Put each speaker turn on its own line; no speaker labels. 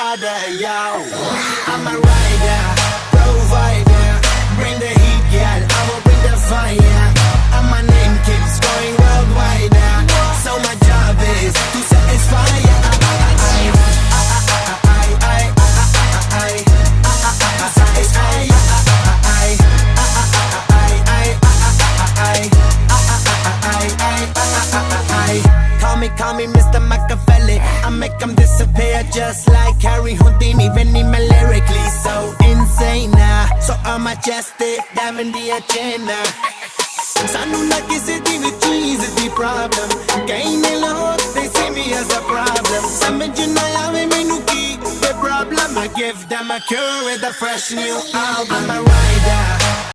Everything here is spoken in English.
harder, yo. I'm a rider, provider. Bring the heat, girl, I will bring the fire. And my name keeps going worldwide. So my job is to satisfy. Call me Mr. Machiavelli. I make them disappear just like Harry Houdini. Even me lyrically so insane. So I'm majestic, diamond the agenda. Sanu na kisi di with cheese is the problem. Kain look, they see me as a problem. Samajh na aave mainu ki the problem. I give them a cure with a fresh new album. I'm a rider.